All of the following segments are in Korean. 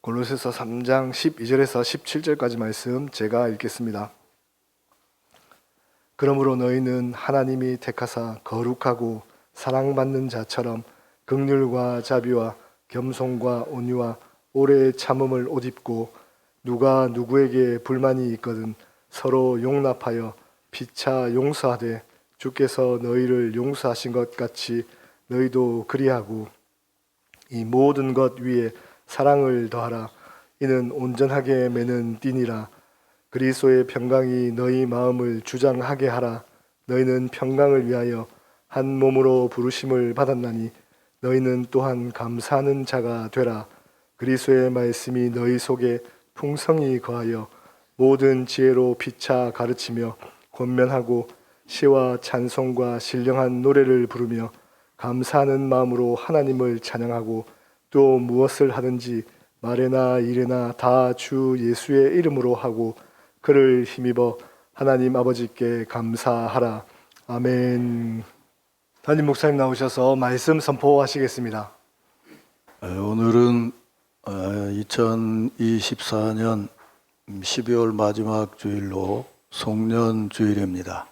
골로새서 3장 12절에서 17절까지 말씀 제가 읽겠습니다. 그러므로 너희는 하나님이 택하사 거룩하고 사랑받는 자처럼 긍휼과 자비와 겸손과 온유와 오래 참음을 옷 입고 누가 누구에게 불만이 있거든 서로 용납하여 피차 용서하되 주께서 너희를 용서하신 것 같이 너희도 그리하고 이 모든 것 위에 사랑을 더하라. 이는 온전하게 매는 띠니라. 그리스도의 평강이 너희 마음을 주장하게 하라. 너희는 평강을 위하여 한 몸으로 부르심을 받았나니 너희는 또한 감사하는 자가 되라. 그리스도의 말씀이 너희 속에 풍성히 거하여 모든 지혜로 피차 가르치며 권면하고 시와 찬송과 신령한 노래를 부르며 감사하는 마음으로 하나님을 찬양하고 또 무엇을 하든지 말에나 일에나 다 주 예수의 이름으로 하고 그를 힘입어 하나님 아버지께 감사하라. 아멘. 담임 목사님 나오셔서 말씀 선포하시겠습니다. 오늘은 2024년 12월 마지막 주일로 송년주일입니다.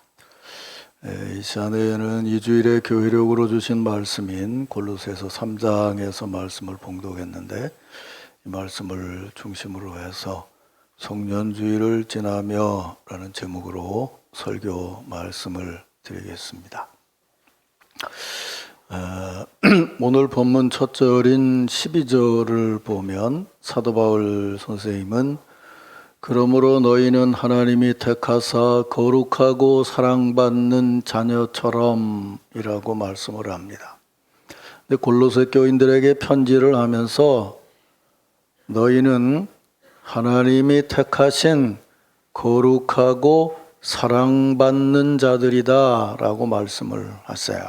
이 시간에는 이 주일에 교회력으로 주신 말씀인 골로새서 3장에서 말씀을 봉독했는데 이 말씀을 중심으로 해서 송년주일을 지나며 라는 제목으로 설교 말씀을 드리겠습니다. 오늘 본문 첫 절인 12절을 보면 사도 바울 선생님은 그러므로 너희는 하나님이 택하사 거룩하고 사랑받는 자녀처럼 이라고 말씀을 합니다. 근데 골로새 교인들에게 편지를 하면서 너희는 하나님이 택하신 거룩하고 사랑받는 자들이다 라고 말씀을 하세요.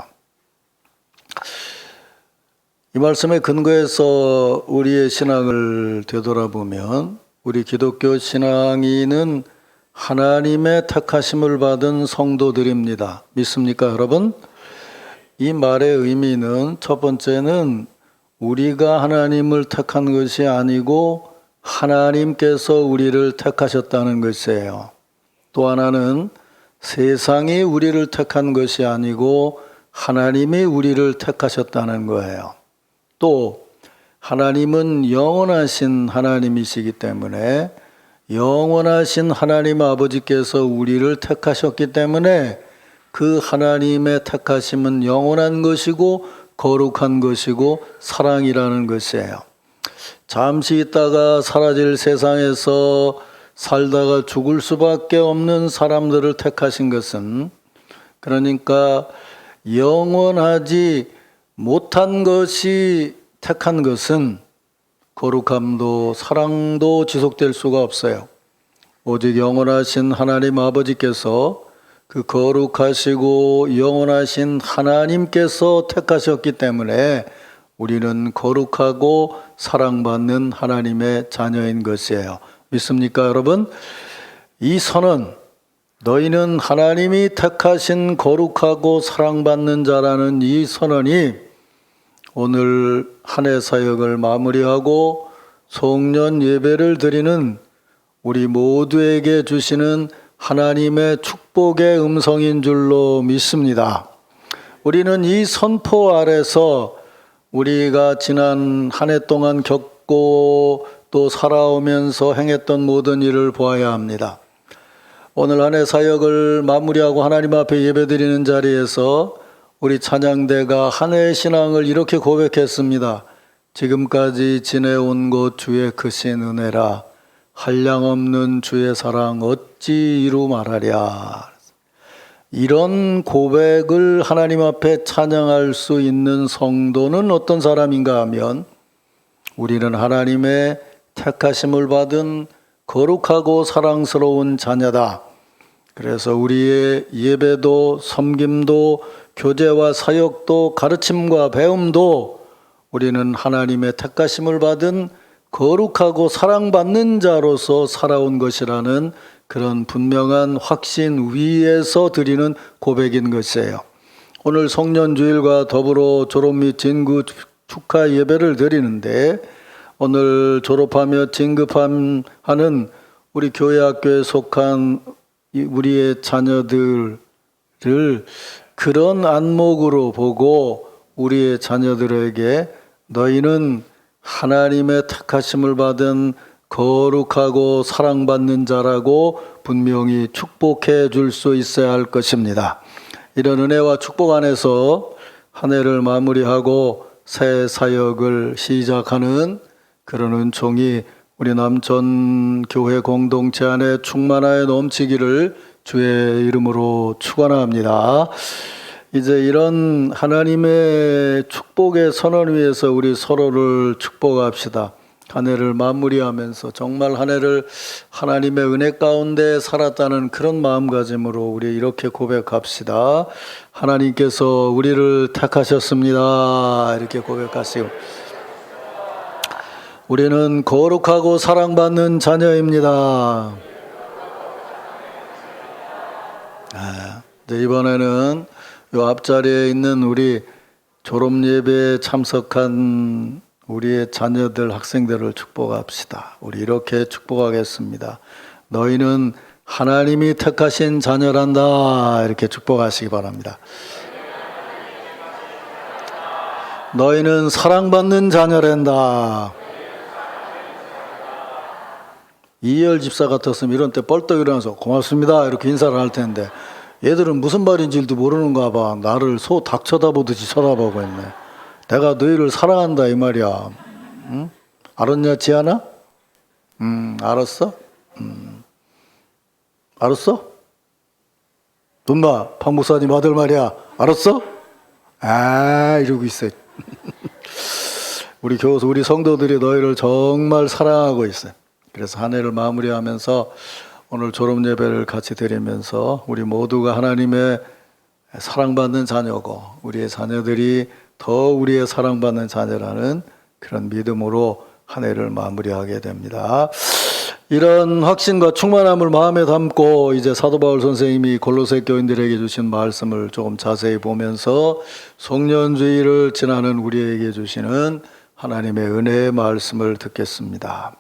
이 말씀에 근거해서 우리의 신앙을 되돌아보면 우리 기독교 신앙인은 하나님의 택하심을 받은 성도들입니다. 믿습니까, 여러분? 이 말의 의미는 첫 번째는 우리가 하나님을 택한 것이 아니고 하나님께서 우리를 택하셨다는 것이에요. 또 하나는 세상이 우리를 택한 것이 아니고 하나님이 우리를 택하셨다는 거예요. 또 하나님은 영원하신 하나님이시기 때문에 영원하신 하나님 아버지께서 우리를 택하셨기 때문에 그 하나님의 택하심은 영원한 것이고 거룩한 것이고 사랑이라는 것이에요. 잠시 있다가 사라질 세상에서 살다가 죽을 수밖에 없는 사람들을 택하신 것은 그러니까 영원하지 못한 것이 택한 것은 거룩함도 사랑도 지속될 수가 없어요. 오직 영원하신 하나님 아버지께서 그 거룩하시고 영원하신 하나님께서 택하셨기 때문에 우리는 거룩하고 사랑받는 하나님의 자녀인 것이에요. 믿습니까, 여러분? 이 선언, 너희는 하나님이 택하신 거룩하고 사랑받는 자라는 이 선언이 오늘 한 해 사역을 마무리하고 송년 예배를 드리는 우리 모두에게 주시는 하나님의 축복의 음성인 줄로 믿습니다. 우리는 이 선포 아래서 우리가 지난 한 해 동안 겪고 또 살아오면서 행했던 모든 일을 보아야 합니다. 오늘 한 해 사역을 마무리하고 하나님 앞에 예배드리는 자리에서 우리 찬양대가 한 해의 신앙을 이렇게 고백했습니다. 지금까지 지내온 것 주의 크신 은혜라 한량없는 주의 사랑 어찌 이루 말하랴. 이런 고백을 하나님 앞에 찬양할 수 있는 성도는 어떤 사람인가 하면 우리는 하나님의 택하심을 받은 거룩하고 사랑스러운 자녀다. 그래서 우리의 예배도 섬김도 교제와 사역도 가르침과 배움도 우리는 하나님의 택하심을 받은 거룩하고 사랑받는 자로서 살아온 것이라는 그런 분명한 확신 위에서 드리는 고백인 것이에요. 오늘 송년주일과 더불어 졸업 및 진구 축하 예배를 드리는데 오늘 졸업하며 진급하는 우리 교회 학교에 속한 우리의 자녀들을 그런 안목으로 보고 우리의 자녀들에게 너희는 하나님의 택하심을 받은 거룩하고 사랑받는 자라고 분명히 축복해 줄 수 있어야 할 것입니다. 이런 은혜와 축복 안에서 한 해를 마무리하고 새 사역을 시작하는 그런 은총이 우리 남천 교회 공동체 안에 충만하여 넘치기를 주의 이름으로 축원합니다. 이제 이런 하나님의 축복의 선언 위에서 우리 서로를 축복합시다. 한 해를 마무리하면서 정말 한 해를 하나님의 은혜 가운데 살았다는 그런 마음가짐으로 우리 이렇게 고백합시다. 하나님께서 우리를 택하셨습니다. 이렇게 고백하시고 우리는 거룩하고 사랑받는 자녀입니다. 네, 이번에는 이 앞자리에 있는 우리 졸업예배에 참석한 우리의 자녀들, 학생들을 축복합시다. 우리 이렇게 축복하겠습니다. 너희는 하나님이 택하신 자녀란다. 이렇게 축복하시기 바랍니다. 너희는 사랑받는 자녀란다. 이열 집사 같았으면 이런 때 뻘떡 일어나서 고맙습니다 이렇게 인사를 할 텐데 얘들은 무슨 말인지도 모르는가 봐. 나를 소 닭 쳐다보듯이 쳐다보고 있네. 내가 너희를 사랑한다 이 말이야. 응? 알았냐 지아나? 알았어? 알았어? 눈봐 박 목사님 아들 말이야. 알았어? 아 이러고 있어. 우리 교수 우리 성도들이 너희를 정말 사랑하고 있어요. 그래서 한 해를 마무리하면서 오늘 졸업 예배를 같이 드리면서 우리 모두가 하나님의 사랑받는 자녀고 우리의 자녀들이 더 우리의 사랑받는 자녀라는 그런 믿음으로 한 해를 마무리하게 됩니다. 이런 확신과 충만함을 마음에 담고 이제 사도 바울 선생님이 골로새 교인들에게 주신 말씀을 조금 자세히 보면서 송년주의를 지나는 우리에게 주시는 하나님의 은혜의 말씀을 듣겠습니다.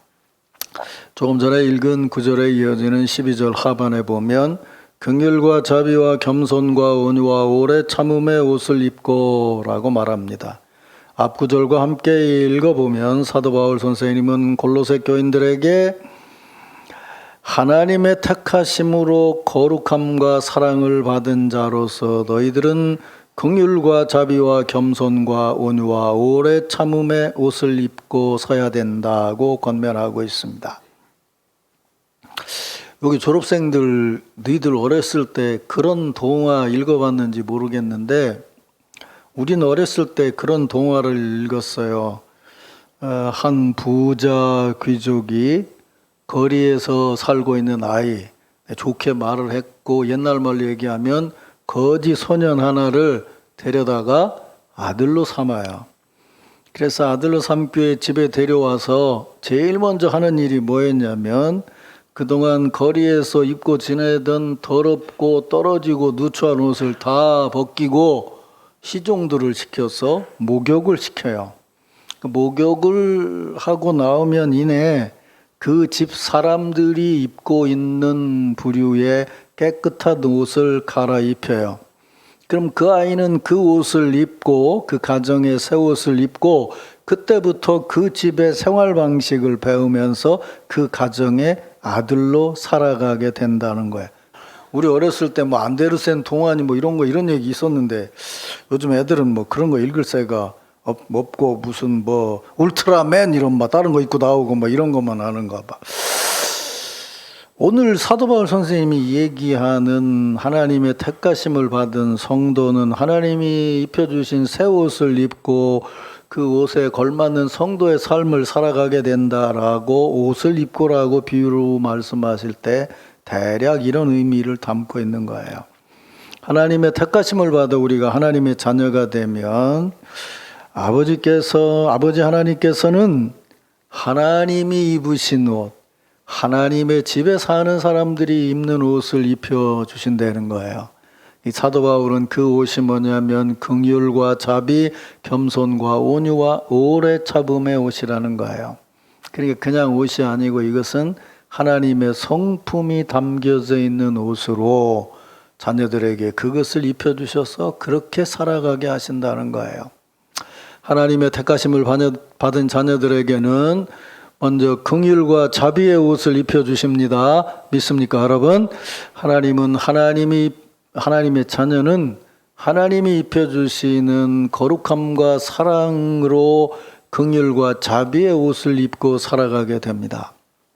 조금 전에 읽은 9절에 이어지는 12절 하반에 보면 긍휼과 자비와 겸손과 온유와 오래 참음의 옷을 입고 라고 말합니다. 앞 구절과 함께 읽어보면 사도 바울 선생님은 골로새 교인들에게 하나님의 택하심으로 거룩함과 사랑을 받은 자로서 너희들은 긍휼과 자비와 겸손과 온유와 오래 참음의 옷을 입고 서야 된다고 권면하고 있습니다. 여기 졸업생들 너희들 어렸을 때 그런 동화 읽어봤는지 모르겠는데 우리는 어렸을 때 그런 동화를 읽었어요. 한 부자 귀족이 거리에서 살고 있는 아이 좋게 말을 했고 옛날 말로 얘기하면 거지 소년 하나를 데려다가 아들로 삼아요. 그래서 아들로 삼기 위해 집에 데려와서 제일 먼저 하는 일이 뭐였냐면 그동안 거리에서 입고 지내던 더럽고 떨어지고 누추한 옷을 다 벗기고 시종들을 시켜서 목욕을 시켜요. 목욕을 하고 나오면 이내 그 집 사람들이 입고 있는 부류의 깨끗한 옷을 갈아입혀요. 그럼 그 아이는 그 옷을 입고 그 가정의 새 옷을 입고 그때부터 그 집의 생활 방식을 배우면서 그 가정의 아들로 살아가게 된다는 거예요. 우리 어렸을 때 뭐 안데르센 동안이 뭐 이런 거 이런 얘기 있었는데 요즘 애들은 뭐 그런 거 읽을 새가 없고 무슨 뭐 울트라맨 이런 막 다른 거 입고 나오고 뭐 이런 것만 아는가 봐. 오늘 사도 바울 선생님이 얘기하는 하나님의 택하심을 받은 성도는 하나님이 입혀주신 새 옷을 입고 그 옷에 걸맞는 성도의 삶을 살아가게 된다라고 옷을 입고라고 비유로 말씀하실 때 대략 이런 의미를 담고 있는 거예요. 하나님의 택하심을 받아 우리가 하나님의 자녀가 되면 아버지 하나님께서는 하나님이 입으신 옷, 하나님의 집에 사는 사람들이 입는 옷을 입혀주신다는 거예요. 이 사도 바울은 그 옷이 뭐냐면 긍휼과 자비, 겸손과 온유와 오래 참음의 옷이라는 거예요. 그러니까 그냥 옷이 아니고 이것은 하나님의 성품이 담겨져 있는 옷으로 자녀들에게 그것을 입혀주셔서 그렇게 살아가게 하신다는 거예요. 하나님의 택하심을 받은 자녀들에게는 먼저 긍휼과 자비의 옷을 입혀주십니다. 믿습니까, 여러분? 하나님의 자녀는 하나님이 입혀주시는 거룩함과 사랑으로 긍휼과 자비의 옷을 입고 살아가게 됩니다.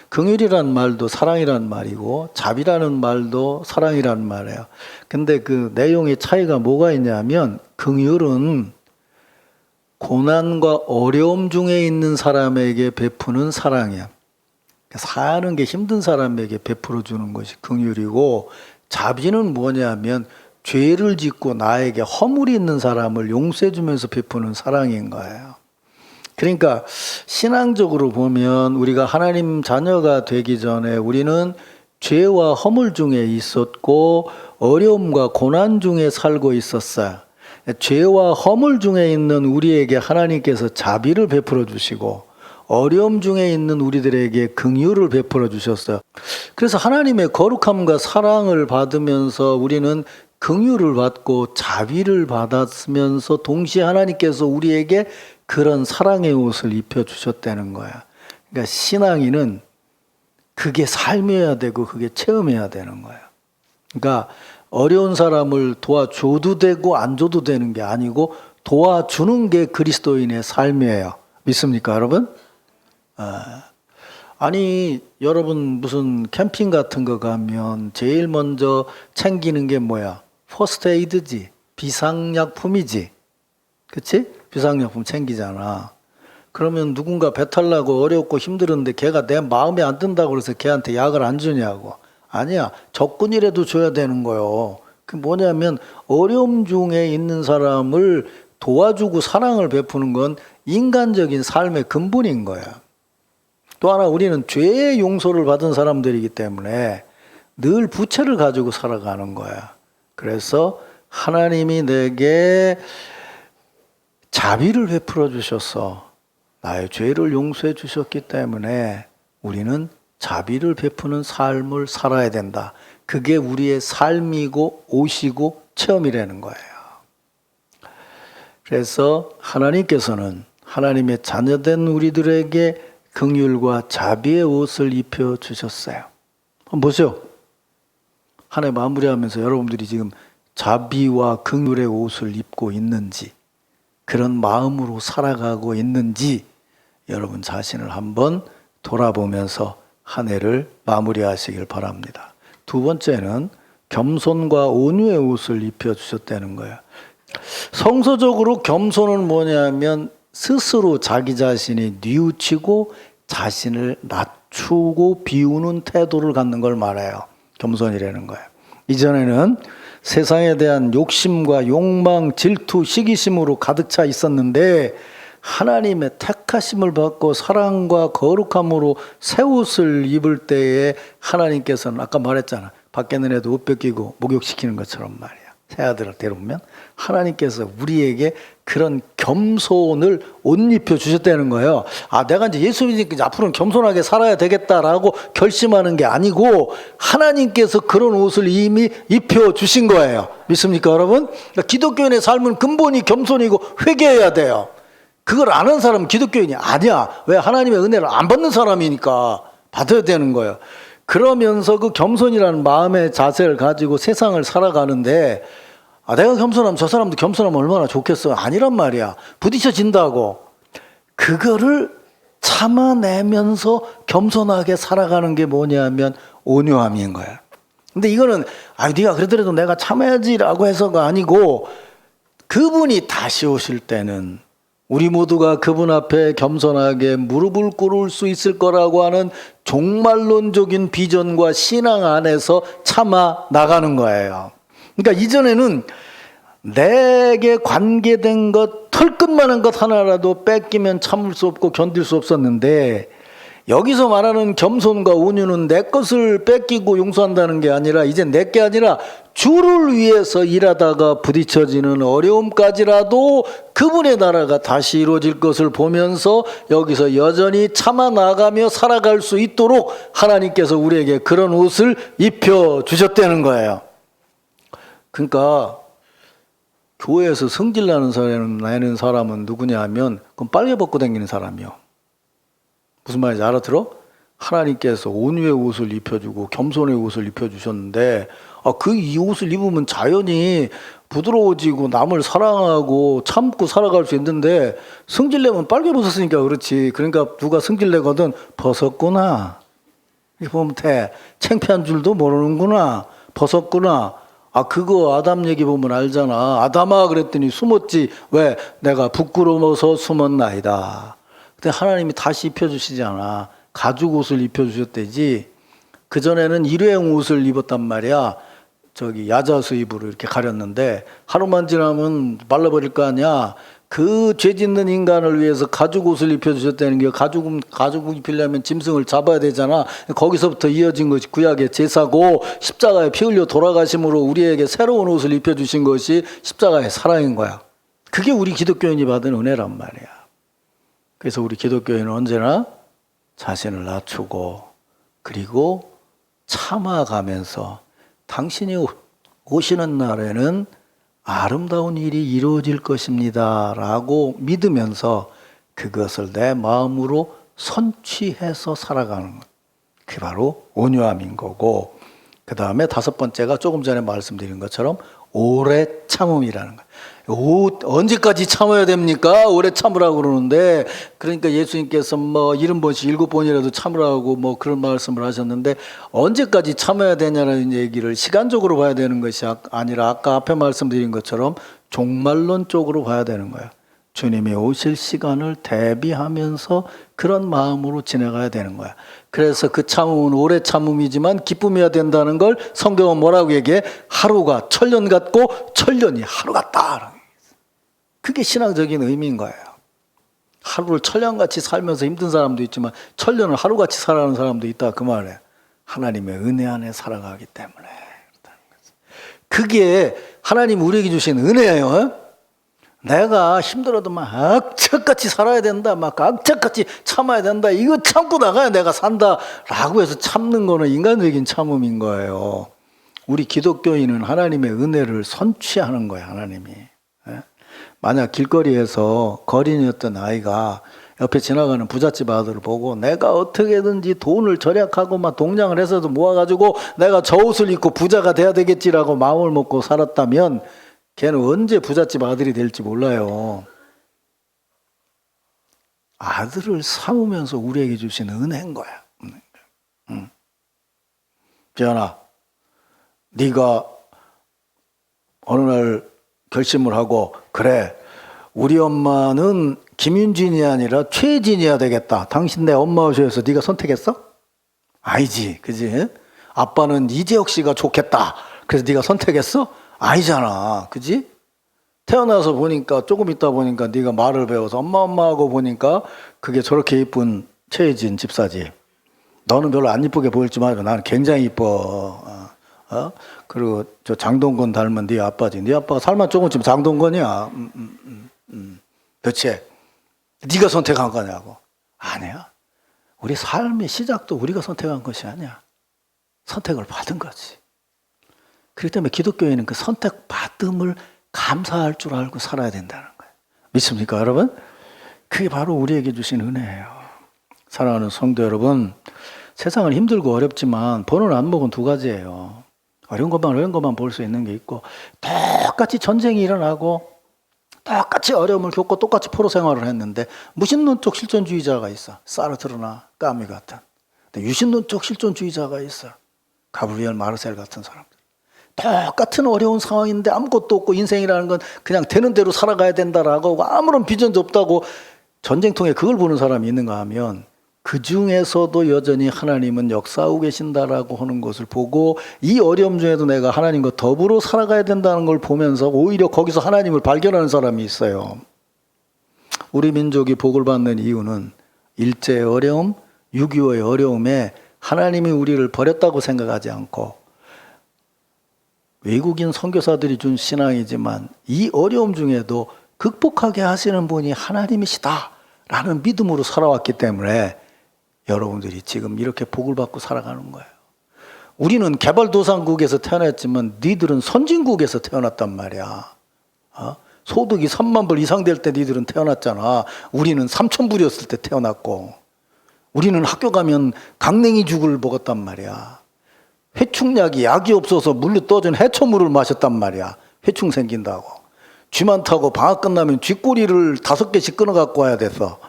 긍휼이란 말도 사랑이란 말이고 자비라는 말도 사랑이란 말이에요. 근데 그 내용의 차이가 뭐가 있냐면 긍휼은 고난과 어려움 중에 있는 사람에게 베푸는 사랑이야. 사는 게 힘든 사람에게 베풀어 주는 것이 긍휼이고, 자비는 뭐냐면 죄를 짓고 나에게 허물이 있는 사람을 용서해 주면서 베푸는 사랑인 거예요. 그러니까 신앙적으로 보면 우리가 하나님 자녀가 되기 전에 우리는 죄와 허물 중에 있었고 어려움과 고난 중에 살고 있었어요. 죄와 허물 중에 있는 우리에게 하나님께서 자비를 베풀어 주시고 어려움 중에 있는 우리들에게 긍휼을 베풀어 주셨어요. 그래서 하나님의 거룩함과 사랑을 받으면서 우리는 긍휼을 받고 자비를 받았으면서 동시에 하나님께서 우리에게 그런 사랑의 옷을 입혀 주셨다는 거야. 그러니까 신앙인은 그게 삶이어야 되고 그게 체험해야 되는 거야. 그러니까 어려운 사람을 도와줘도 되고 안 줘도 되는 게 아니고 도와주는 게 그리스도인의 삶이에요. 믿습니까, 여러분? 아니, 여러분 무슨 캠핑 같은 거 가면 제일 먼저 챙기는 게 뭐야? 퍼스트 에이드지. 비상약품이지. 그치? 비상약품 챙기잖아. 그러면 누군가 배탈 나고 어렵고 힘들었는데 걔가 내 마음에 안 든다고 그래서 걔한테 약을 안 주냐고. 아니야. 적군이라도 줘야 되는 거요. 그 뭐냐면 어려움 중에 있는 사람을 도와주고 사랑을 베푸는 건 인간적인 삶의 근본인 거야. 또 하나 우리는 죄의 용서를 받은 사람들이기 때문에 늘 부채를 가지고 살아가는 거야. 그래서 하나님이 내게 자비를 베풀어 주셔서 나의 죄를 용서해 주셨기 때문에 우리는 자비를 베푸는 삶을 살아야 된다. 그게 우리의 삶이고 옷이고 체험이라는 거예요. 그래서 하나님께서는 하나님의 자녀된 우리들에게 긍휼과 자비의 옷을 입혀 주셨어요. 한번 보세요. 한 해 마무리하면서 여러분들이 지금 자비와 긍휼의 옷을 입고 있는지, 그런 마음으로 살아가고 있는지 여러분 자신을 한번 돌아보면서 한 해를 마무리하시길 바랍니다. 두 번째는 겸손과 온유의 옷을 입혀주셨다는 거예요. 성서적으로 겸손은 뭐냐면 스스로 자기 자신이 뉘우치고 자신을 낮추고 비우는 태도를 갖는 걸 말해요. 겸손이라는 거예요. 이전에는 세상에 대한 욕심과 욕망, 질투, 시기심으로 가득 차 있었는데 하나님의 택하심을 받고 사랑과 거룩함으로 새 옷을 입을 때에 하나님께서는 아까 말했잖아. 밖에 있는 애도 옷 벗기고 목욕시키는 것처럼 말이야. 새 아들을 데려오면 하나님께서 우리에게 그런 겸손을 옷 입혀 주셨다는 거예요. 아, 내가 이제 예수 믿으니까 앞으로는 겸손하게 살아야 되겠다라고 결심하는 게 아니고 하나님께서 그런 옷을 이미 입혀 주신 거예요. 믿습니까, 여러분? 그러니까 기독교인의 삶은 근본이 겸손이고 회개해야 돼요. 그걸 아는 사람은 기독교인이 아니야. 왜? 하나님의 은혜를 안 받는 사람이니까 받아야 되는 거예요. 그러면서 그 겸손이라는 마음의 자세를 가지고 세상을 살아가는데 내가 겸손하면 저 사람도 겸손하면 얼마나 좋겠어. 아니란 말이야. 부딪혀진다고. 그거를 참아내면서 겸손하게 살아가는 게 뭐냐면 온유함인 거야. 근데 이거는 네가 그러더라도 내가 참아야지라고 해서가 아니고 그분이 다시 오실 때는 우리 모두가 그분 앞에 겸손하게 무릎을 꿇을 수 있을 거라고 하는 종말론적인 비전과 신앙 안에서 참아 나가는 거예요. 그러니까 이전에는 내게 관계된 것, 털끝만한 것 하나라도 뺏기면 참을 수 없고 견딜 수 없었는데 여기서 말하는 겸손과 온유는 내 것을 뺏기고 용서한다는 게 아니라 이제 내 게 아니라 주를 위해서 일하다가 부딪혀지는 어려움까지라도 그분의 나라가 다시 이루어질 것을 보면서 여기서 여전히 참아 나가며 살아갈 수 있도록 하나님께서 우리에게 그런 옷을 입혀 주셨다는 거예요. 그러니까 교회에서 성질 나는 사람은 누구냐 하면 그건 빨개 벗고 다니는 사람이요. 무슨 말인지 알아들어? 하나님께서 온유의 옷을 입혀주고 겸손의 옷을 입혀주셨는데 이 옷을 입으면 자연히 부드러워지고 남을 사랑하고 참고 살아갈 수 있는데 성질내면 빨개 벗었으니까 그렇지. 그러니까 누가 성질내거든 벗었구나. 이렇게 보면 돼. 창피한 줄도 모르는구나. 벗었구나. 그거 아담 얘기 보면 알잖아. 아담아 그랬더니 숨었지. 왜? 내가 부끄러워서 숨었나이다. 근데 하나님이 다시 입혀주시지 않아. 가죽 옷을 입혀주셨대지. 그전에는 일회용 옷을 입었단 말이야. 야자수입으로 이렇게 가렸는데 하루만 지나면 말라버릴 거 아니야. 그 죄 짓는 인간을 위해서 가죽 옷을 입혀주셨다는 게 가죽 입히려면 짐승을 잡아야 되잖아. 거기서부터 이어진 것이 구약의 제사고 십자가에 피 흘려 돌아가심으로 우리에게 새로운 옷을 입혀주신 것이 십자가의 사랑인 거야. 그게 우리 기독교인이 받은 은혜란 말이야. 그래서 우리 기독교인은 언제나 자신을 낮추고 그리고 참아가면서 당신이 오시는 날에는 아름다운 일이 이루어질 것입니다 라고 믿으면서 그것을 내 마음으로 선취해서 살아가는 것. 그게 바로 온유함인 거고, 그 다음에 다섯 번째가 조금 전에 말씀드린 것처럼 오래 참음이라는 거예요. 언제까지 참아야 됩니까? 오래 참으라고 그러는데, 그러니까 예수님께서 70번씩 7번이라도 참으라고 그런 말씀을 하셨는데, 언제까지 참아야 되냐는 얘기를 시간적으로 봐야 되는 것이 아니라 아까 앞에 말씀드린 것처럼 종말론 쪽으로 봐야 되는 거예요. 주님이 오실 시간을 대비하면서 그런 마음으로 지나가야 되는 거야. 그래서 그 참음은 오래 참음이지만 기쁨이어야 된다는 걸 성경은 뭐라고 얘기해? 하루가 천년 같고 천년이 하루 같다. 그게 신앙적인 의미인 거예요. 하루를 천년같이 살면서 힘든 사람도 있지만 천년을 하루같이 살아가는 사람도 있다 그 말이에요. 하나님의 은혜 안에 살아가기 때문에. 그게 하나님 우리에게 주신 은혜예요. 내가 힘들어도 막 악착같이 살아야 된다, 막 악착같이 참아야 된다, 이거 참고 나가야 내가 산다 라고 해서 참는 거는 인간적인 참음인 거예요. 우리 기독교인은 하나님의 은혜를 선취하는 거예요. 하나님이. 만약 길거리에서 거린이었던 아이가 옆에 지나가는 부잣집 아들을 보고 내가 어떻게든지 돈을 절약하고 막 동량을 해서도 모아가지고 내가 저 옷을 입고 부자가 돼야 되겠지라고 마음을 먹고 살았다면 걔는 언제 부잣집 아들이 될지 몰라요. 아들을 삼으면서 우리에게 주신 은혜인 거야. 지연아, 네가 어느 날 결심을 하고 그래, 우리 엄마는 김윤진이 아니라 최진이어야 되겠다. 당신 내 엄마 오셔서 네가 선택했어? 아니지, 그지? 아빠는 이재혁 씨가 좋겠다. 그래서 네가 선택했어? 아니잖아, 그지? 태어나서 보니까 조금 있다 보니까 네가 말을 배워서 엄마 하고 보니까 그게 저렇게 이쁜 최혜진 집사지. 너는 별로 안 이쁘게 보일지 말고 나는 굉장히 이뻐. 그리고 저 장동건 닮은 네 아빠지. 네 아빠가 살만 조금쯤 장동건이야. 그렇지? 네가 선택한 거냐고. 아니야. 우리 삶의 시작도 우리가 선택한 것이 아니야. 선택을 받은 거지. 그렇기 때문에 기독교인은 그 선택받음을 감사할 줄 알고 살아야 된다는 거예요. 믿습니까, 여러분? 그게 바로 우리에게 주신 은혜예요. 사랑하는 성도 여러분, 세상은 힘들고 어렵지만 보는 안목은 두 가지예요. 어려운 것만 볼 수 있는 게 있고, 똑같이 전쟁이 일어나고 똑같이 어려움을 겪고 똑같이 포로 생활을 했는데 무신론적 실존주의자가 있어. 사르트르나 까미 같은. 근데 유신론적 실존주의자가 있어. 가브리엘 마르셀 같은 사람들. 똑같은 어려운 상황인데 아무것도 없고 인생이라는 건 그냥 되는 대로 살아가야 된다라고 아무런 비전도 없다고 전쟁통에 그걸 보는 사람이 있는가 하면 그 중에서도 여전히 하나님은 역사하고 계신다라고 하는 것을 보고 이 어려움 중에도 내가 하나님과 더불어 살아가야 된다는 걸 보면서 오히려 거기서 하나님을 발견하는 사람이 있어요. 우리 민족이 복을 받는 이유는 일제의 어려움, 6.25의 어려움에 하나님이 우리를 버렸다고 생각하지 않고 외국인 선교사들이 준 신앙이지만 이 어려움 중에도 극복하게 하시는 분이 하나님이시다라는 믿음으로 살아왔기 때문에 여러분들이 지금 이렇게 복을 받고 살아가는 거예요. 우리는 개발도상국에서 태어났지만 니들은 선진국에서 태어났단 말이야. 소득이 3만 불 이상 될 때 니들은 태어났잖아. 우리는 3천 불이었을 때 태어났고, 우리는 학교 가면 강냉이 죽을 먹었단 말이야. 회충약이 약이 없어서 물로 떠준 해초물을 마셨단 말이야. 회충 생긴다고. 쥐만 타고 방학 끝나면 쥐꼬리를 5개씩 끊어 갖고 와야 돼서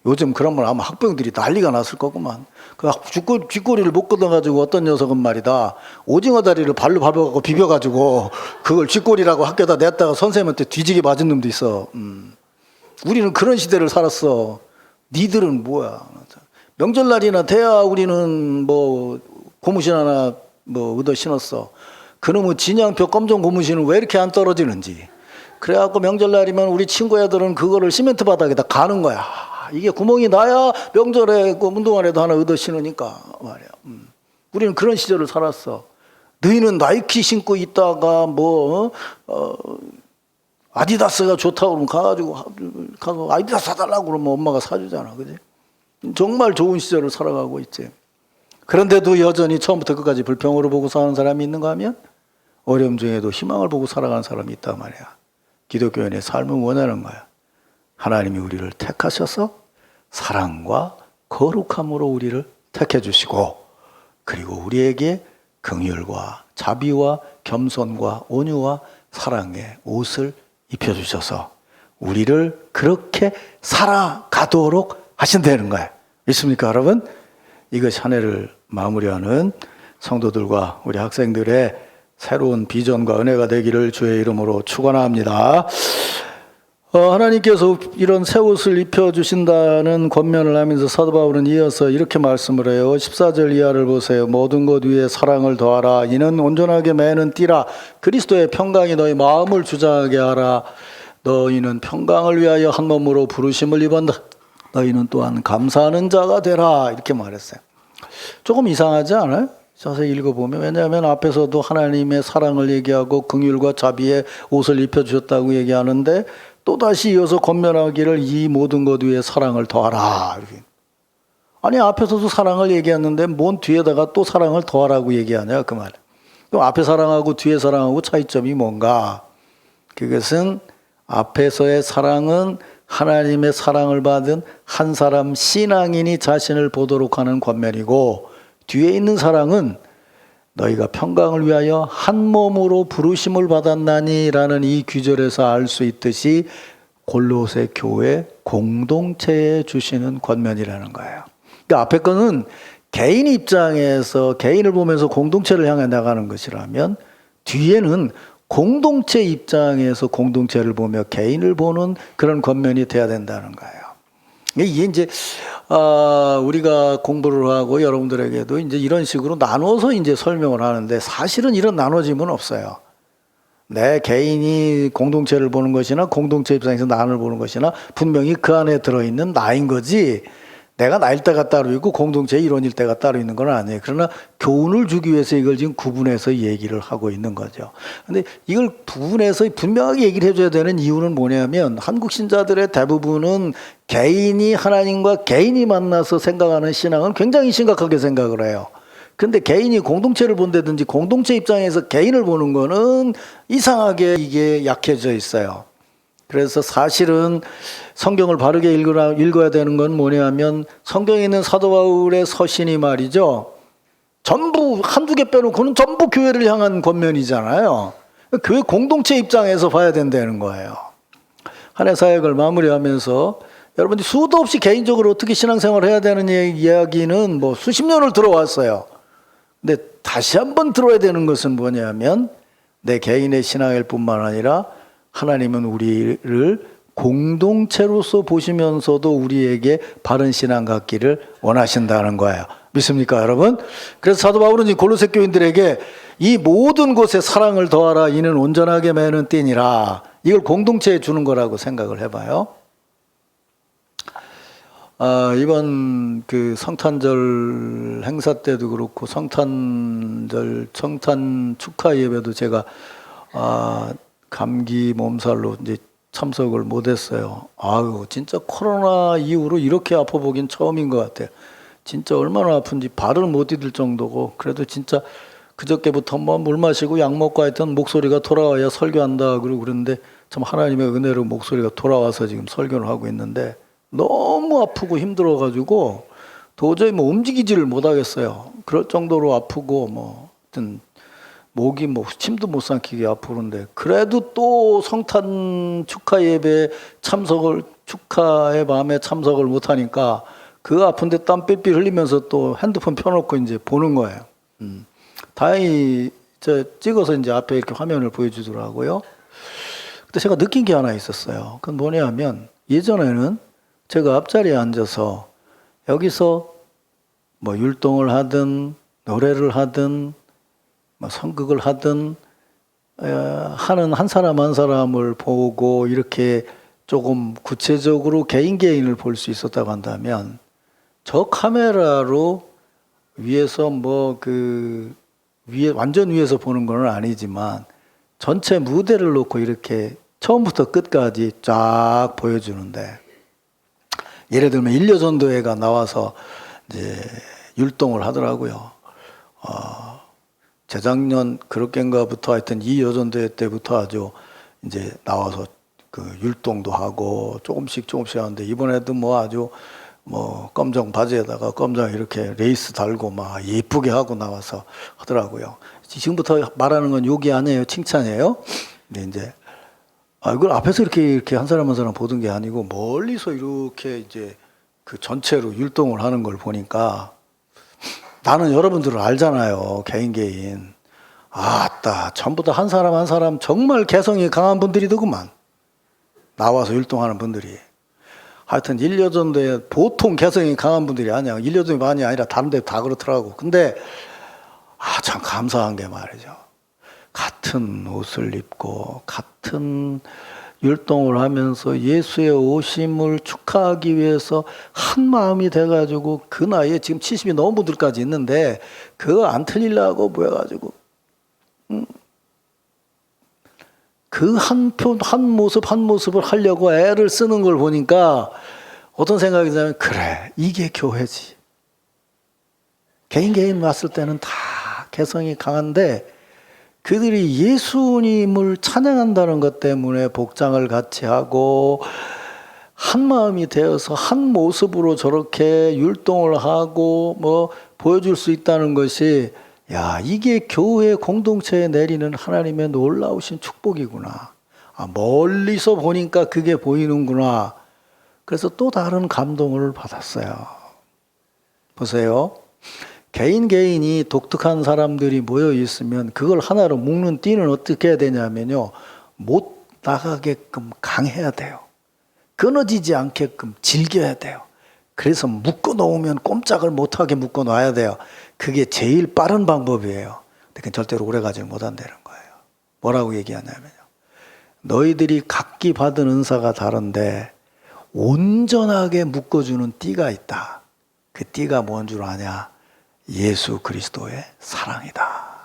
요즘 그러면 아마 학병들이 난리가 났을 거구만. 그 쥐꼬리를 못 끊어가지고 어떤 녀석은 말이다, 오징어 다리를 발로 밟아갖고 비벼가지고 그걸 쥐꼬리라고 학교에다 냈다가 선생님한테 뒤지게 맞은 놈도 있어. 우리는 그런 시대를 살았어. 니들은 뭐야. 명절날이나 돼야 우리는 뭐 고무신 하나 뭐 얻어 신었어. 그놈의 진양표 검정 고무신은 왜 이렇게 안 떨어지는지. 그래갖고 명절날이면 우리 친구 애들은 그거를 시멘트 바닥에다 가는 거야. 이게 구멍이 나야 명절에 그 운동화라도 하나 얻어 신으니까 말이야. 우리는 그런 시절을 살았어. 너희는 나이키 신고 있다가 뭐 아디다스가 좋다고 그러면 가서 아디다스 사달라고 그러면 엄마가 사주잖아, 그지? 정말 좋은 시절을 살아가고 있지. 그런데도 여전히 처음부터 끝까지 불평으로 보고 사는 사람이 있는가 하면 어려움 중에도 희망을 보고 살아가는 사람이 있단 말이야. 기독교인의 삶은 원하는 거야. 하나님이 우리를 택하셔서 사랑과 거룩함으로 우리를 택해 주시고, 그리고 우리에게 긍휼과 자비와 겸손과 온유와 사랑의 옷을 입혀 주셔서 우리를 그렇게 살아가도록 하신다는 거예요. 믿습니까, 여러분? 이것이 한 해를 마무리하는 성도들과 우리 학생들의 새로운 비전과 은혜가 되기를 주의 이름으로 축원합니다. 하나님께서 이런 새 옷을 입혀주신다는 권면을 하면서 사도 바울은 이어서 이렇게 말씀을 해요. 14절 이하를 보세요. 모든 것 위에 사랑을 더하라. 이는 온전하게 매는 띠라. 그리스도의 평강이 너희 마음을 주장하게 하라. 너희는 평강을 위하여 한 몸으로 부르심을 입었다. 너희는 또한 감사하는 자가 되라. 이렇게 말했어요. 조금 이상하지 않아요? 자세히 읽어보면. 왜냐하면 앞에서도 하나님의 사랑을 얘기하고 긍휼과 자비의 옷을 입혀주셨다고 얘기하는데 또다시 이어서 권면하기를 이 모든 것 위에 사랑을 더하라. 이렇게. 아니, 앞에서도 사랑을 얘기했는데 뭔 뒤에다가 또 사랑을 더하라고 얘기하냐, 그 말. 그럼 앞에 사랑하고 뒤에 사랑하고 차이점이 뭔가? 그것은 앞에서의 사랑은 하나님의 사랑을 받은 한 사람 신앙인이 자신을 보도록 하는 권면이고, 뒤에 있는 사랑은 너희가 평강을 위하여 한 몸으로 부르심을 받았나니 라는 이 귀절에서 알 수 있듯이 골로새 교회 공동체에 주시는 권면이라는 거예요. 그러니까 앞에 거는 개인 입장에서 개인을 보면서 공동체를 향해 나가는 것이라면, 뒤에는 공동체 입장에서 공동체를 보며 개인을 보는 그런 권면이 돼야 된다는 거예요. 이게 이제 우리가 공부를 하고 여러분들에게도 이제 이런 식으로 나눠서 이제 설명을 하는데, 사실은 이런 나눠짐은 없어요. 내 개인이 공동체를 보는 것이나 공동체 입장에서 나를 보는 것이나 분명히 그 안에 들어있는 나인 거지, 내가 나일 때가 따로 있고 공동체의 일원일 때가 따로 있는 건 아니에요. 그러나 교훈을 주기 위해서 이걸 지금 구분해서 얘기를 하고 있는 거죠. 근데 이걸 구분해서 분명하게 얘기를 해줘야 되는 이유는 뭐냐면, 한국 신자들의 대부분은 개인이 하나님과 개인이 만나서 생각하는 신앙은 굉장히 심각하게 생각을 해요. 근데 개인이 공동체를 본다든지 공동체 입장에서 개인을 보는 거는 이상하게 이게 약해져 있어요. 그래서 사실은 성경을 바르게 읽어야 되는 건 뭐냐면, 성경에 있는 사도 바울의 서신이 말이죠, 전부 한두 개 빼놓고는 전부 교회를 향한 권면이잖아요. 교회 공동체 입장에서 봐야 된다는 거예요. 한 해 사역을 마무리하면서 여러분들이 수도 없이 개인적으로 어떻게 신앙생활을 해야 되는 이야기는 뭐 수십 년을 들어왔어요. 근데 다시 한번 들어야 되는 것은 뭐냐면, 내 개인의 신앙일 뿐만 아니라 하나님은 우리를 공동체로서 보시면서도 우리에게 바른 신앙 갖기를 원하신다는 거예요. 믿습니까, 여러분? 그래서 사도 바울은 이 골로새 교인들에게 이 모든 곳에 사랑을 더하라. 이는 온전하게 매는 띠니라. 이걸 공동체에 주는 거라고 생각을 해봐요. 이번 그 성탄절 행사 때도 그렇고 성탄절 성탄 축하 예배도 제가 감기 몸살로 이제 참석을 못했어요. 아유 진짜 코로나 이후로 이렇게 아파 보긴 처음인 것 같아요. 진짜 얼마나 아픈지 발을 못 디딜 정도고 그래도 진짜 그저께부터 뭐 물 마시고 약 먹고 하여튼 목소리가 돌아와야 설교한다 그러고 그러는데 참 하나님의 은혜로 목소리가 돌아와서 지금 설교를 하고 있는데 너무 아프고 힘들어가지고 도저히 뭐 움직이지를 못하겠어요. 그럴 정도로 아프고 뭐 하여튼 목이 뭐 침도 못 삼키게 아프는데 그래도 또 성탄 축하 예배 참석을 축하의 밤에 참석을 못하니까 그 아픈데 땀 삐삐 흘리면서 또 핸드폰 펴놓고 이제 보는 거예요. 다행히 저 찍어서 이제 앞에 이렇게 화면을 보여주더라고요. 근데 제가 느낀 게 하나 있었어요. 그건 뭐냐면 예전에는 제가 앞자리에 앉아서 여기서 뭐 율동을 하든 노래를 하든 뭐 선극을 하든 하는 한 사람 한 사람을 보고 이렇게 조금 구체적으로 개인을 볼 수 있었다고 한다면 저 카메라로 위에서 뭐 그 위에 완전 위에서 보는 건 아니지만 전체 무대를 놓고 이렇게 처음부터 끝까지 쫙 보여주는데 예를 들면 일려전도회가 나와서 이제 율동을 하더라고요. 재작년 그렇게인가부터 하여튼 이 여전도회 때부터 아주 이제 나와서 그 율동도 하고 조금씩 하는데 이번에도 뭐 아주 뭐 검정 바지에다가 검정 이렇게 레이스 달고 막 예쁘게 하고 나와서 하더라고요. 지금부터 말하는 건 욕이 아니에요, 칭찬이에요. 근데 이제 이걸 앞에서 이렇게 한 사람 한 사람 보던 게 아니고 멀리서 이렇게 이제 그 전체로 율동을 하는 걸 보니까 나는 여러분들을 알잖아요, 개인. 아따, 전부 다 한 사람 한 사람 정말 개성이 강한 분들이더구만. 나와서 율동하는 분들이. 하여튼 일여전도에 보통 개성이 강한 분들이 아니야. 일여전도만이 아니라 다른 데 다 그렇더라고. 근데 참 감사한 게 말이죠. 같은 옷을 입고 같은 율동을 하면서 예수의 오심을 축하하기 위해서 한 마음이 돼가지고 그 나이에 지금 70이 넘은 분들까지 있는데 그거 안 틀리려고 모여가지고 그 한 모습을 하려고 애를 쓰는 걸 보니까 어떤 생각이 드냐면 그래 이게 교회지. 개인 왔을 때는 다 개성이 강한데 그들이 예수님을 찬양한다는 것 때문에 복장을 같이 하고 한 마음이 되어서 한 모습으로 저렇게 율동을 하고 뭐 보여줄 수 있다는 것이 야 이게 교회 공동체에 내리는 하나님의 놀라우신 축복이구나. 멀리서 보니까 그게 보이는구나. 그래서 또 다른 감동을 받았어요. 보세요. 개인이 독특한 사람들이 모여 있으면 그걸 하나로 묶는 띠는 어떻게 해야 되냐면요. 못 나가게끔 강해야 돼요. 끊어지지 않게끔 즐겨야 돼요. 그래서 묶어 놓으면 꼼짝을 못하게 묶어 놔야 돼요. 그게 제일 빠른 방법이에요. 근데 그건 절대로 오래 가지 못한다는 거예요. 뭐라고 얘기하냐면요. 너희들이 각기 받은 은사가 다른데 온전하게 묶어주는 띠가 있다. 그 띠가 뭔 줄 아냐? 예수 그리스도의 사랑이다.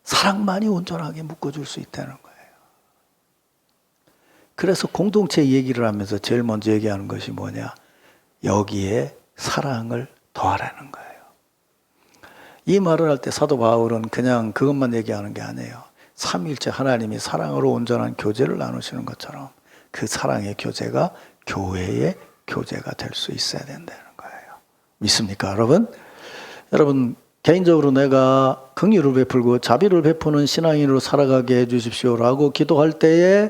사랑만이 온전하게 묶어줄 수 있다는 거예요. 그래서 공동체 얘기를 하면서 제일 먼저 얘기하는 것이 뭐냐? 여기에 사랑을 더하라는 거예요. 이 말을 할 때 사도 바울은 그냥 그것만 얘기하는 게 아니에요. 삼위일체 하나님이 사랑으로 온전한 교제를 나누시는 것처럼 그 사랑의 교제가 교회의 교제가 될 수 있어야 된다는 거예요. 믿습니까, 여러분? 여러분, 개인적으로 내가 긍휼을 베풀고 자비를 베푸는 신앙인으로 살아가게 해주십시오라고 기도할 때에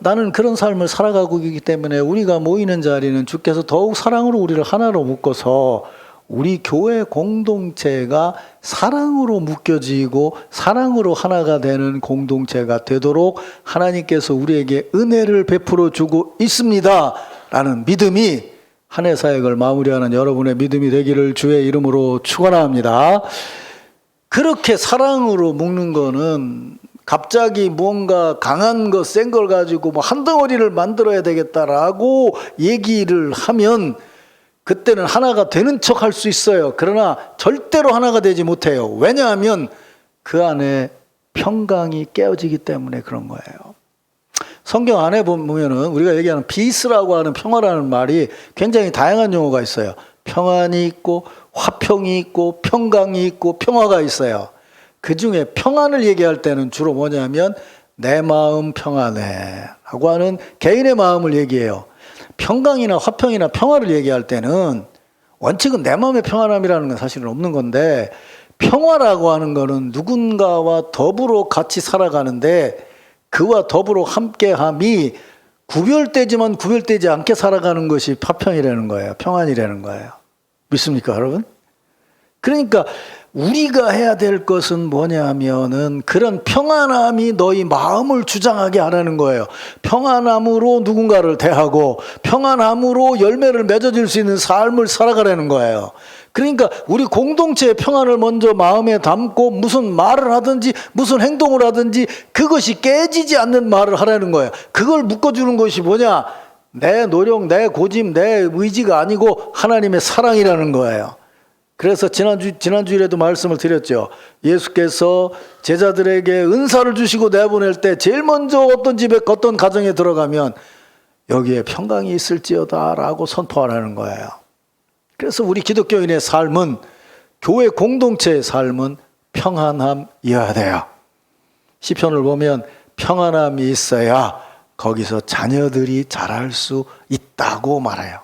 나는 그런 삶을 살아가고 있기 때문에 우리가 모이는 자리는 주께서 더욱 사랑으로 우리를 하나로 묶어서 우리 교회 공동체가 사랑으로 묶여지고 사랑으로 하나가 되는 공동체가 되도록 하나님께서 우리에게 은혜를 베풀어 주고 있습니다 라는 믿음이 한 해 사역을 마무리하는 여러분의 믿음이 되기를 주의 이름으로 축원합니다. 그렇게 사랑으로 묶는 거는 갑자기 무언가 강한 거, 센 걸 가지고 뭐 한 덩어리를 만들어야 되겠다라고 얘기를 하면 그때는 하나가 되는 척 할 수 있어요. 그러나 절대로 하나가 되지 못해요. 왜냐하면 그 안에 평강이 깨어지기 때문에 그런 거예요. 성경 안에 보면은 우리가 얘기하는 피스라고 하는 평화라는 말이 굉장히 다양한 용어가 있어요. 평안이 있고 화평이 있고 평강이 있고 평화가 있어요. 그 중에 평안을 얘기할 때는 주로 뭐냐면 내 마음 평안해 라고 하는 개인의 마음을 얘기해요. 평강이나 화평이나 평화를 얘기할 때는 원칙은 내 마음의 평안함이라는 건 사실은 없는 건데, 평화라고 하는 거는 누군가와 더불어 같이 살아가는데 그와 더불어 함께함이 구별되지만 구별되지 않게 살아가는 것이 화평이라는 거예요. 평안이라는 거예요. 믿습니까, 여러분? 그러니까 우리가 해야 될 것은 뭐냐 하면은 그런 평안함이 너희 마음을 주장하게 하라는 거예요. 평안함으로 누군가를 대하고 평안함으로 열매를 맺어줄 수 있는 삶을 살아가라는 거예요. 그러니까 우리 공동체의 평안을 먼저 마음에 담고 무슨 말을 하든지 무슨 행동을 하든지 그것이 깨지지 않는 말을 하라는 거예요. 그걸 묶어주는 것이 뭐냐? 내 노력, 내 고집, 내 의지가 아니고 하나님의 사랑이라는 거예요. 그래서 지난주일에도 말씀을 드렸죠. 예수께서 제자들에게 은사를 주시고 내보낼 때 제일 먼저 어떤 집에 어떤 가정에 들어가면 여기에 평강이 있을지어다 라고 선포하라는 거예요. 그래서 우리 기독교인의 삶은, 교회 공동체의 삶은 평안함이어야 돼요. 시편을 보면 평안함이 있어야 거기서 자녀들이 자랄 수 있다고 말해요.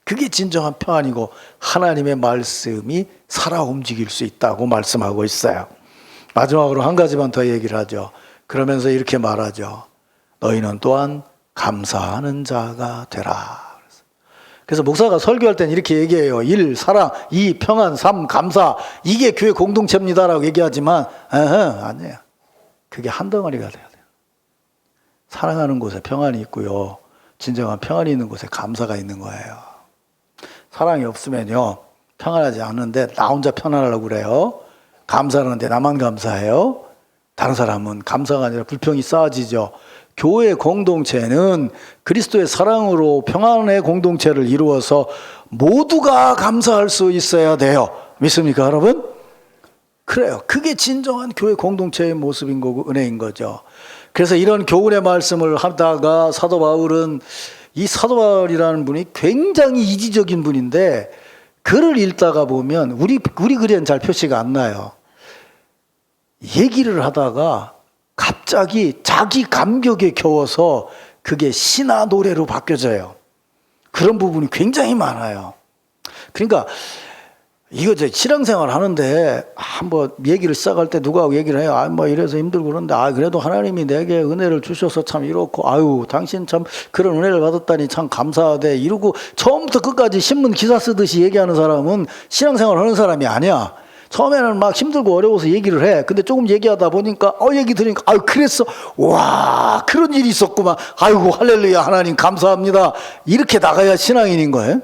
그게 진정한 평안이고 하나님의 말씀이 살아 움직일 수 있다고 말씀하고 있어요. 마지막으로 한 가지만 더 얘기를 하죠. 그러면서 이렇게 말하죠. 너희는 또한 감사하는 자가 되라. 그래서 목사가 설교할 때는 이렇게 얘기해요. 1. 사랑, 2. 평안, 3. 감사. 이게 교회 공동체입니다라고 얘기하지만 아니에요. 그게 한 덩어리가 돼야 돼요. 사랑하는 곳에 평안이 있고요. 진정한 평안이 있는 곳에 감사가 있는 거예요. 사랑이 없으면요 평안하지 않는데 나 혼자 편안하려고 그래요. 감사하는데 나만 감사해요. 다른 사람은 감사가 아니라 불평이 쌓아지죠. 교회 공동체는 그리스도의 사랑으로 평안의 공동체를 이루어서 모두가 감사할 수 있어야 돼요. 믿습니까, 여러분? 그래요. 그게 진정한 교회 공동체의 모습인 거고 은혜인 거죠. 그래서 이런 교훈의 말씀을 하다가 사도 바울은, 이 사도 바울이라는 분이 굉장히 이지적인 분인데 글을 읽다가 보면 우리 글에는 잘 표시가 안 나요. 얘기를 하다가 갑자기 자기 감격에 겨워서 그게 시나 노래로 바뀌어져요. 그런 부분이 굉장히 많아요. 그러니까 이거 신앙생활 하는데 한번 얘기를 시작할 때 누가 얘기를 해요. 뭐 이래서 힘들고 그런데 그래도 하나님이 내게 은혜를 주셔서 참 이렇고 당신 참 그런 은혜를 받았다니 참 감사하대 이러고 처음부터 끝까지 신문 기사 쓰듯이 얘기하는 사람은 신앙생활 하는 사람이 아니야. 처음에는 막 힘들고 어려워서 얘기를 해. 근데 조금 얘기하다 보니까 얘기 들으니까 그랬어. 와, 그런 일이 있었구만. 아이고 할렐루야 하나님 감사합니다. 이렇게 나가야 신앙인인 거예요.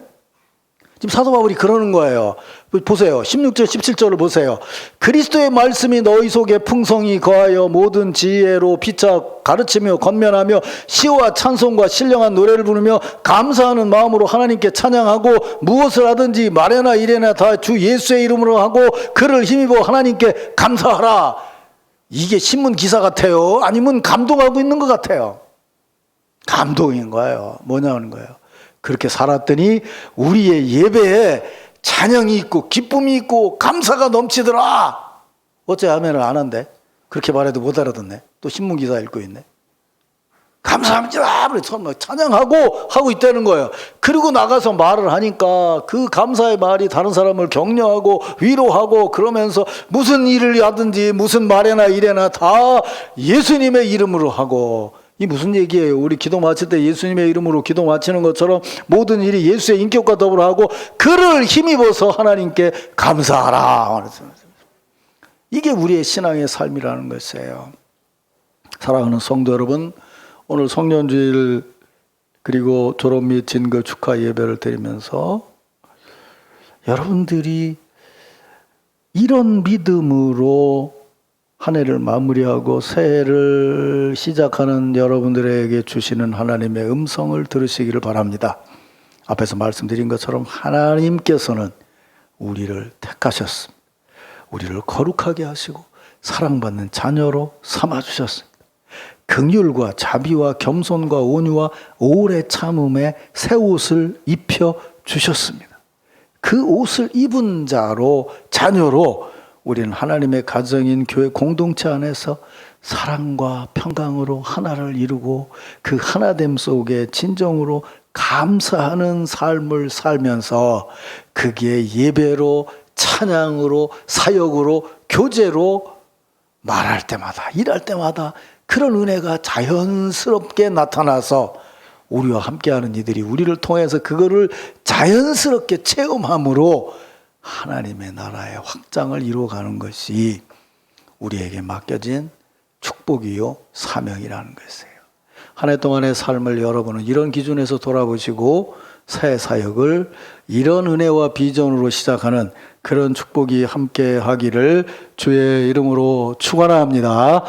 지금 사도 바울이 그러는 거예요. 보세요. 16절 17절을 보세요. 그리스도의 말씀이 너희 속에 풍성히 거하여 모든 지혜로 피차 가르치며 권면하며 시와 찬송과 신령한 노래를 부르며 감사하는 마음으로 하나님께 찬양하고 무엇을 하든지 말이나 이래나 다 주 예수의 이름으로 하고 그를 힘입어 하나님께 감사하라. 이게 신문 기사 같아요? 아니면 감동하고 있는 것 같아요? 감동인 거예요. 뭐냐는 거예요. 그렇게 살았더니 우리의 예배에 찬양이 있고 기쁨이 있고 감사가 넘치더라. 어째 아멘을 안 한대? 그렇게 말해도 못 알아듣네. 또 신문기사 읽고 있네. 감사합니다. 찬양하고 하고 있다는 거예요. 그리고 나가서 말을 하니까 그 감사의 말이 다른 사람을 격려하고 위로하고 그러면서 무슨 일을 하든지 무슨 말이나 이래나 다 예수님의 이름으로 하고. 이 무슨 얘기예요? 우리 기도 마칠 때 예수님의 이름으로 기도 마치는 것처럼 모든 일이 예수의 인격과 더불어 하고 그를 힘입어서 하나님께 감사하라. 이게 우리의 신앙의 삶이라는 것이에요. 사랑하는 성도 여러분, 오늘 성년주일 그리고 졸업 및 진거 축하 예배를 드리면서 여러분들이 이런 믿음으로 한 해를 마무리하고 새해를 시작하는 여러분들에게 주시는 하나님의 음성을 들으시기를 바랍니다. 앞에서 말씀드린 것처럼 하나님께서는 우리를 택하셨습니다. 우리를 거룩하게 하시고 사랑받는 자녀로 삼아주셨습니다. 긍휼과 자비와 겸손과 온유와 오래 참음에 새 옷을 입혀주셨습니다. 그 옷을 입은 자녀로 우리는 하나님의 가정인 교회 공동체 안에서 사랑과 평강으로 하나를 이루고 그 하나됨 속에 진정으로 감사하는 삶을 살면서 그게 예배로 찬양으로 사역으로 교제로 말할 때마다 일할 때마다 그런 은혜가 자연스럽게 나타나서 우리와 함께하는 이들이 우리를 통해서 그거를 자연스럽게 체험함으로 하나님의 나라의 확장을 이루어가는 것이 우리에게 맡겨진 축복이요 사명이라는 것이에요. 한 해 동안의 삶을 여러분은 이런 기준에서 돌아보시고 새 사역을 이런 은혜와 비전으로 시작하는 그런 축복이 함께 하기를 주의 이름으로 축원합니다.